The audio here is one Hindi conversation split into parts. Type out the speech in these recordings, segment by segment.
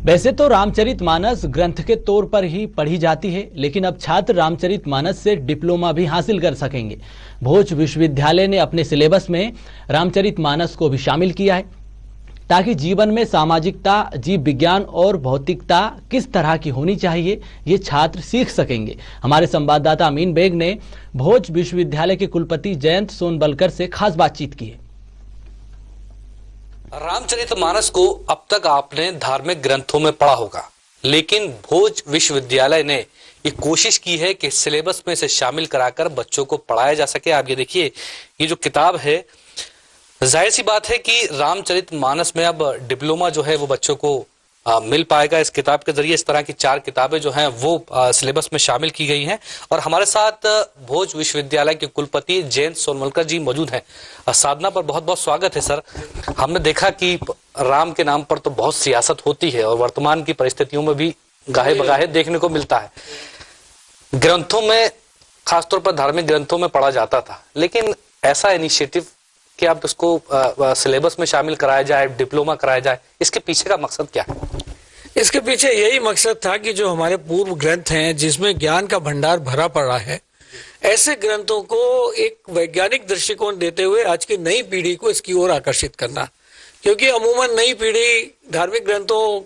वैसे तो रामचरितमानस ग्रंथ के तौर पर ही पढ़ी जाती है, लेकिन अब छात्र रामचरितमानस से डिप्लोमा भी हासिल कर सकेंगे। भोज विश्वविद्यालय ने अपने सिलेबस में रामचरितमानस को भी शामिल किया है, ताकि जीवन में सामाजिकता, जीव विज्ञान और भौतिकता किस तरह की होनी चाहिए ये छात्र सीख सकेंगे। हमारे संवाददाता अमीन बेग ने भोज विश्वविद्यालय के कुलपति जयंत सोनबलकर से खास बातचीत की है। रामचरितमानस को अब तक आपने धार्मिक ग्रंथों में पढ़ा होगा, लेकिन भोज विश्वविद्यालय ने ये कोशिश की है कि सिलेबस में इसे शामिल कराकर बच्चों को पढ़ाया जा सके। आप ये देखिए, ये जो किताब है, जाहिर सी बात है कि रामचरितमानस में अब डिप्लोमा जो है वो बच्चों को मिल पाएगा। इस किताब के जरिए इस तरह की 4 किताबें जो हैं वो सिलेबस में शामिल की गई हैं। और हमारे साथ भोज विश्वविद्यालय के कुलपति जयंत सोनवलकर जी मौजूद हैं। साधना पर बहुत बहुत स्वागत है सर। हमने देखा कि राम के नाम पर तो बहुत सियासत होती है और वर्तमान की परिस्थितियों में भी गाहे बगाहे देखने को मिलता है। ग्रंथों में, खासतौर पर धार्मिक ग्रंथों में पढ़ा जाता था, लेकिन ऐसा इनिशिएटिव कि आप इसको सिलेबस में शामिल कराया जाए, डिप्लोमा कराया जाए, इसके पीछे का मकसद क्या है? इसके पीछे यही मकसद था कि जो हमारे पूर्व ग्रंथ हैं जिसमें ज्ञान का भंडार भरा पड़ा है, ऐसे ग्रंथों को एक वैज्ञानिक दृष्टिकोण देते हुए आज की नई पीढ़ी को इसकी ओर आकर्षित करना। क्योंकि अमूमन नई पीढ़ी धार्मिक ग्रंथों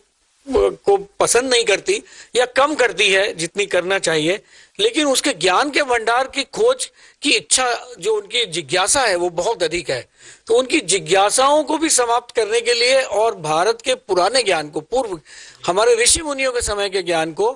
को पसंद नहीं करती या कम करती है जितनी करना चाहिए, लेकिन उसके ज्ञान के भंडार की खोज की इच्छा, जो उनकी जिज्ञासा है, वो बहुत अधिक है। तो उनकी जिज्ञासाओं को भी समाप्त करने के लिए और भारत के पुराने ज्ञान को, पूर्व हमारे ऋषि मुनियों के समय के ज्ञान को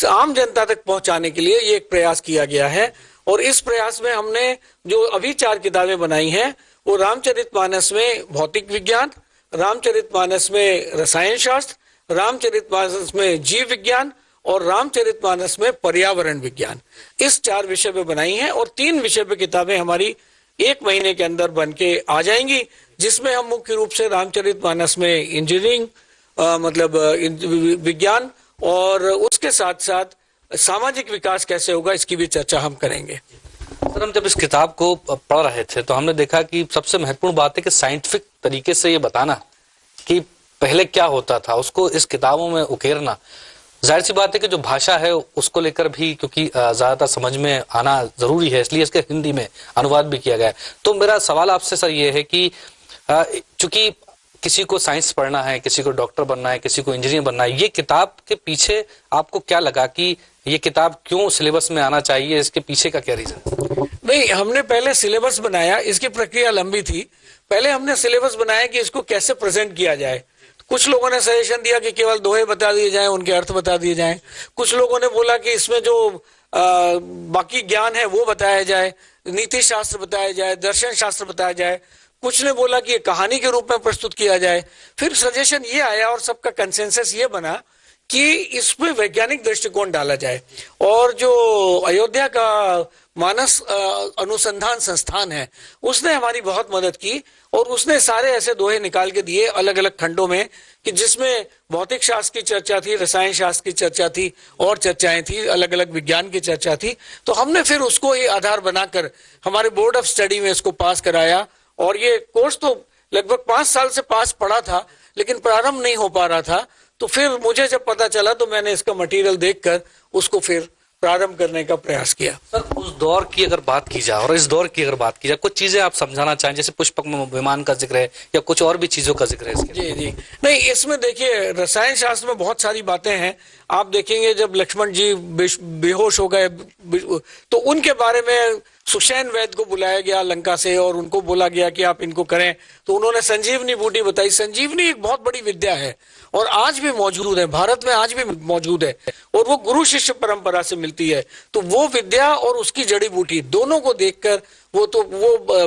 आम जनता तक पहुंचाने के लिए ये एक प्रयास किया गया है। और इस प्रयास में हमने जो अभी 4 किताबें बनाई हैं, वो रामचरितमानस में भौतिक विज्ञान, रामचरितमानस में रसायन शास्त्र, रामचरितमानस में जीव विज्ञान और रामचरितमानस में पर्यावरण विज्ञान, इस 4 विषय पे बनाई हैं। और 3 विषय पे किताबें हमारी 1 महीने के अंदर बन के आ जाएंगी, जिसमें हम मुख्य रूप से रामचरितमानस में इंजीनियरिंग मतलब विज्ञान और उसके साथ साथ सामाजिक विकास कैसे होगा, इसकी भी चर्चा हम करेंगे। सर, हम जब इस किताब को पढ़ रहे थे तो हमने देखा कि सबसे महत्वपूर्ण बात है कि साइंटिफिक तरीके से ये बताना कि पहले क्या होता था, उसको इस किताबों में उकेरना। जाहिर सी बात है कि जो भाषा है उसको लेकर भी, क्योंकि ज्यादातर समझ में आना जरूरी है, इसलिए इसके हिंदी में अनुवाद भी किया गया है। तो मेरा सवाल आपसे सर ये है कि चूंकि किसी को साइंस पढ़ना है, किसी को डॉक्टर बनना है, किसी को इंजीनियर बनना है, ये किताब के पीछे आपको क्या लगा कि ये किताब क्यों सिलेबस में आना चाहिए? इसके पीछे का क्या रीजन? नहीं, हमने पहले सिलेबस बनाया, इसकी प्रक्रिया लंबी थी। पहले हमने सिलेबस बनाया कि इसको कैसे प्रेजेंट किया जाए। कुछ लोगों ने सजेशन दिया कि केवल दोहे बता दिए जाएं, उनके अर्थ बता दिए जाएं। कुछ लोगों ने बोला कि इसमें जो बाकी ज्ञान है वो बताया जाए, नीति शास्त्र बताया जाए, दर्शन शास्त्र बताया जाए। कुछ ने बोला कि ये कहानी के रूप में प्रस्तुत किया जाए। फिर सजेशन ये आया और सबका कंसेंसस ये बना कि इसमें वैज्ञानिक दृष्टिकोण डाला जाए। और जो अयोध्या का मानस अनुसंधान संस्थान है, उसने हमारी बहुत मदद की और उसने सारे ऐसे दोहे निकाल के दिए अलग अलग खंडों में, कि जिसमें भौतिक शास्त्र की चर्चा थी, रसायन शास्त्र की चर्चा थी और चर्चाएं थी, अलग अलग विज्ञान की चर्चा थी। तो हमने फिर उसको ही आधार बनाकर हमारे बोर्ड ऑफ स्टडी में इसको पास कराया। और ये कोर्स तो लगभग 5 साल से पास पड़ा था, लेकिन प्रारंभ नहीं हो पा रहा था। तो फिर मुझे जब पता चला तो मैंने इसका मटेरियल देखकर उसको फिर प्रारंभ करने का प्रयास किया। सर, उस दौर की अगर बात की जाए और इस दौर की अगर बात की जाए, कुछ चीजें आप समझाना चाहें, जैसे पुष्पक में विमान का जिक्र है या कुछ और भी चीजों का जिक्र है इसके? जी जी, नहीं, इसमें देखिए रसायन शास्त्र में बहुत सारी बातें हैं। आप देखेंगे जब लक्ष्मण जी बेहोश हो गए तो उनके बारे में सुषैण वैद्य को बुलाया गया लंका से और उनको बोला गया कि आप इनको करें। तो उन्होंने संजीवनी बूटी बताई। संजीवनी एक बहुत बड़ी विद्या है और आज भी मौजूद है, भारत में आज भी मौजूद है और वो गुरु शिष्य परंपरा से मिलती है। तो वो विद्या और उसकी जड़ी बूटी दोनों को देखकर वो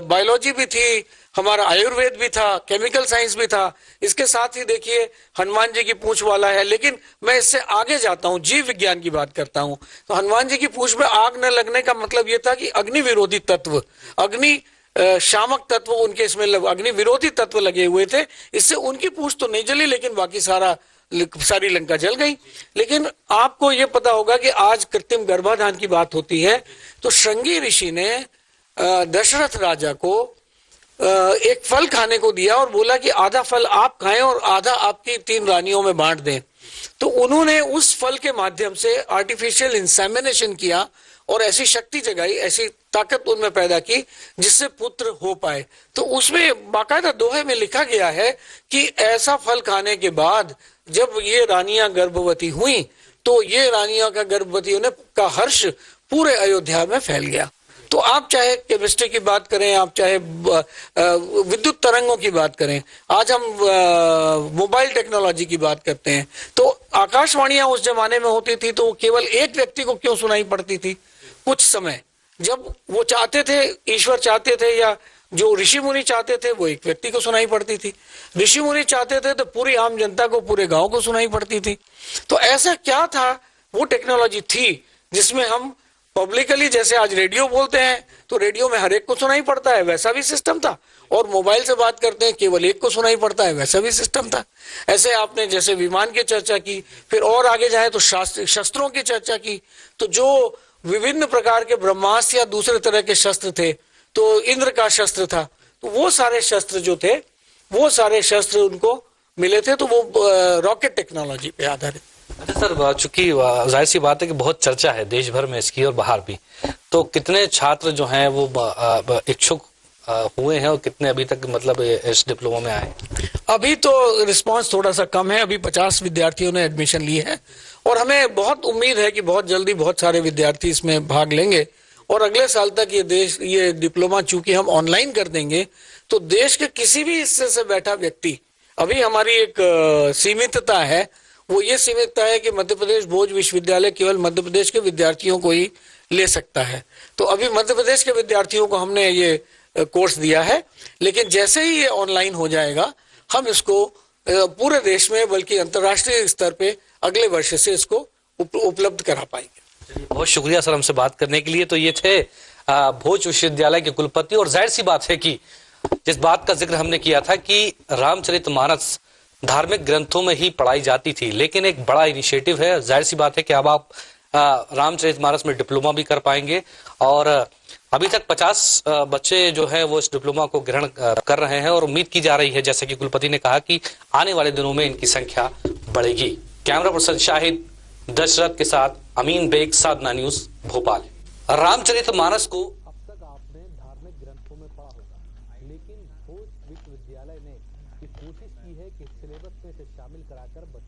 बायोलॉजी भी थी, हमारा आयुर्वेद भी था, केमिकल साइंस भी था। इसके साथ ही देखिए हनुमान जी की पूंछ वाला है, लेकिन मैं इससे आगे जाता हूँ, जीव विज्ञान की बात करता हूँ। तो हनुमान जी की पूंछ में आग न लगने का मतलब ये था कि अग्नि विरोधी तत्व, अग्नि शामक तत्व उनके इसमें अग्नि विरोधी तत्व लगे हुए थे। इससे उनकी पूंछ तो नहीं जली, लेकिन बाकी सारी लंका जल गई। लेकिन आपको ये पता होगा कि आज कृत्रिम गर्भाधान की बात होती है तो श्रृंगी ऋषि ने दशरथ राजा को एक फल खाने को दिया और बोला कि आधा फल आप खाएं और आधा आपकी 3 रानियों में बांट दें। तो उन्होंने उस फल के माध्यम से आर्टिफिशियल इंसेमिनेशन किया और ऐसी शक्ति जगाई, ऐसी ताकत उनमें पैदा की जिससे पुत्र हो पाए। तो उसमें बाकायदा दोहे में लिखा गया है कि ऐसा फल खाने के बाद जब ये रानियां गर्भवती हुई तो ये रानियों का गर्भवती होने का हर्ष पूरे अयोध्या में फैल गया। तो आप चाहे केमिस्ट्री की बात करें, आप चाहे विद्युत तरंगों की बात करें, आज हम मोबाइल टेक्नोलॉजी की बात करते हैं, तो आकाशवाणियां उस जमाने में होती थी तो वो केवल एक व्यक्ति को क्यों सुनाई पड़ती थी? कुछ समय जब वो चाहते थे, ईश्वर चाहते थे या जो ऋषि मुनि चाहते थे वो एक व्यक्ति को सुनाई पड़ती थी, ऋषि मुनि चाहते थे तो पूरी आम जनता को, पूरे गांव को सुनाई पड़ती थी। तो ऐसा क्या था, वो टेक्नोलॉजी थी जिसमें हम पब्लिकली, जैसे आज रेडियो बोलते हैं तो रेडियो में हर एक को सुनाई पड़ता है, वैसा भी सिस्टम था। और मोबाइल से बात करते हैं केवल एक को सुनाई पड़ता है, वैसा भी सिस्टम था। ऐसे आपने जैसे विमान की चर्चा की, फिर और आगे जाए तो शस्त्रों की चर्चा की, तो जो विभिन्न प्रकार के ब्रह्मास्त्र या दूसरे तरह के शस्त्र थे, तो इंद्र का शस्त्र था, तो वो सारे शस्त्र जो थे, वो सारे शस्त्र उनको मिले थे, तो वो रॉकेट टेक्नोलॉजी पे आधारित। अच्छा सर, चूंकि जाहिर सी बात है कि बहुत चर्चा है देश भर में इसकी और बाहर भी, तो कितने छात्र जो हैं वो इच्छुक हुए हैं और कितने अभी तक मतलब इस डिप्लोमा में आए? अभी तो रिस्पांस थोड़ा सा कम है, अभी 50 विद्यार्थियों ने एडमिशन लिए है और हमें बहुत उम्मीद है कि बहुत जल्दी बहुत सारे विद्यार्थी इसमें भाग लेंगे और अगले साल तक ये डिप्लोमा चूंकि हम ऑनलाइन कर देंगे तो देश के किसी भी हिस्से से बैठा व्यक्ति, अभी हमारी एक सीमितता है, वो ये सीमितता है कि मध्य प्रदेश भोज विश्वविद्यालय केवल मध्य प्रदेश के विद्यार्थियों को ही ले सकता है। तो अभी मध्य प्रदेश के विद्यार्थियों को हमने ये कोर्स दिया है, लेकिन जैसे ही ये ऑनलाइन हो जाएगा हम इसको पूरे देश में बल्कि अंतर्राष्ट्रीय स्तर पे अगले वर्ष से इसको उपलब्ध करा पाएंगे। बहुत शुक्रिया सर हमसे बात करने के लिए। तो ये थे भोज विश्वविद्यालय के कुलपति, और जाहिर सी बात है कि जिस बात का जिक्र हमने किया था कि रामचरितमानस धार्मिक ग्रंथों में ही पढ़ाई जाती थी, लेकिन एक बड़ा इनिशिएटिव है, जाहिर सी बात है कि अब आप रामचरितमानस में डिप्लोमा भी कर पाएंगे। और अभी तक 50 बच्चे जो है वो इस डिप्लोमा को ग्रहण कर रहे हैं और उम्मीद की जा रही है, जैसे कि कुलपति ने कहा, कि आने वाले दिनों में इनकी संख्या बढ़ेगी। कैमरा पर्सन शाहिद दशरथ के साथ अमीन बेग, साधना न्यूज, भोपाल। रामचरितमानस को